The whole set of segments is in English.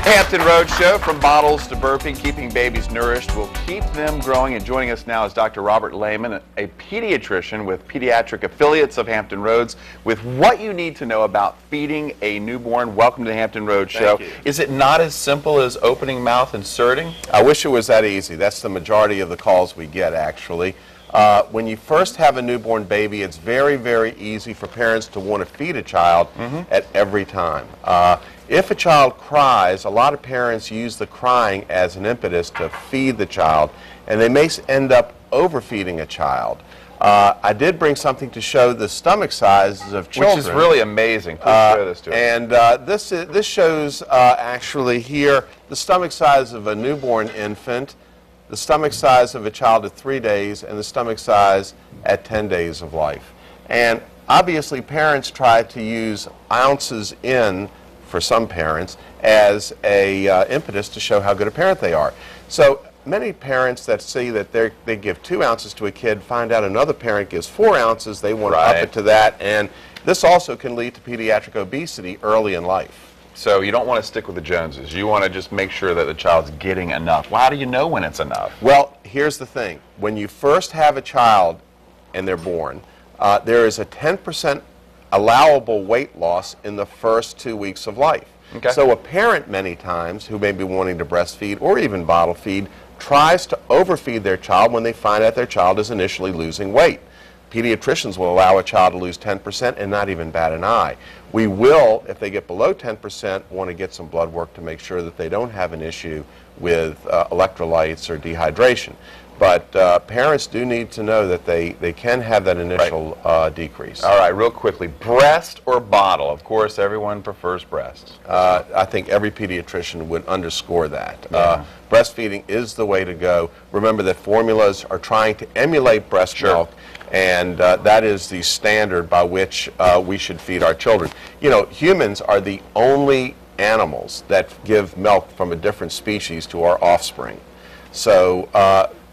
Hampton Road Show, from bottles to burping, keeping babies nourished will keep them growing. And joining us now is Dr. Robert Lehman, a pediatrician with Pediatric affiliates of Hampton Roads, with what you need to know about feeding a newborn. Welcome to the Hampton Road Show. Thank you. Is it not as simple as opening mouth inserting? I wish it was that easy. That's the majority of the calls we get, actually. When you first have a newborn baby, it's very, very easy for parents to want to feed a child at every time. If a child cries, a lot of parents use the crying as an impetus to feed the child, and they may end up overfeeding a child. I did bring something to show the stomach sizes of children. Which is really amazing. Please show this to us. And this shows actually here the stomach size of a newborn infant, the stomach size of a child at 3 days, and the stomach size at 10 days of life. And obviously parents try to use ounces in, for some parents, as a impetus to show how good a parent they are. So many parents that see that they give 2 ounces to a kid find out another parent gives 4 ounces, they want to up it to that, and this also can lead to pediatric obesity early in life. So you don't want to stick with the Joneses. You want to just make sure that the child's getting enough. Well, how do you know when it's enough? Well, here's the thing. When you first have a child and they're born, there is a 10% allowable weight loss in the first 2 weeks of life. Okay. So a parent many times who may be wanting to breastfeed or even bottle feed tries to overfeed their child when they find out their child is initially losing weight. Pediatricians will allow a child to lose 10% and not even bat an eye. We will, if they get below 10%, want to get some blood work to make sure that they don't have an issue with electrolytes or dehydration. But parents do need to know that they can have that initial decrease. All right, real quickly, breast or bottle? Of course, everyone prefers breast. I think every pediatrician would underscore that. Yeah. Breastfeeding is the way to go. Remember that formulas are trying to emulate breast milk, and that is the standard by which we should feed our children. You know, humans are the only animals that give milk from a different species to our offspring. So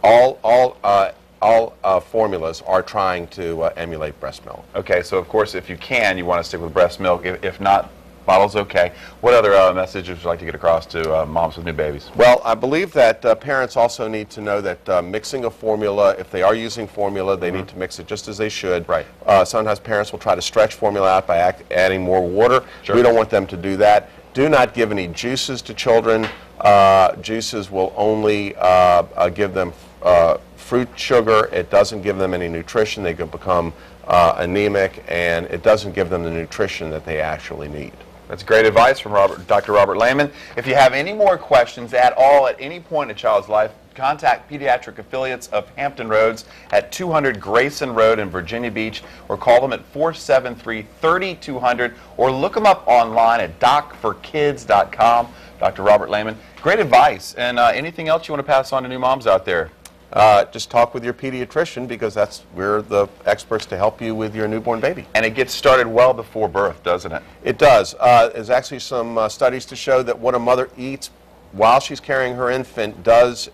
all formulas are trying to emulate breast milk. Okay, so of course, if you can, you want to stick with breast milk. If not, bottle's okay. What other messages would you like to get across to moms with new babies? Well, I believe that parents also need to know that mixing a formula, if they are using formula, they need to mix it just as they should. Right. Sometimes parents will try to stretch formula out by adding more water. Sure. We don't want them to do that. Do not give any juices to children. Juices will only give them fruit sugar. It doesn't give them any nutrition. They can become anemic, and it doesn't give them the nutrition that they actually need. That's great advice from Dr. Robert Lehman. If you have any more questions at all at any point in a child's life, contact Pediatric affiliates of Hampton Roads at 200 Grayson Road in Virginia Beach, or call them at 473-3200, or look them up online at docforkids.com. Dr. Robert Lehman, great advice. And anything else you want to pass on to new moms out there? Just talk with your pediatrician, because we're the experts to help you with your newborn baby. And it gets started well before birth, doesn't it? It does. There's actually some studies to show that what a mother eats while she's carrying her infant does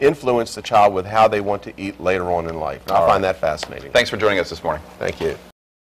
influence the child with how they want to eat later on in life. And I find that fascinating. Thanks for joining us this morning. Thank you.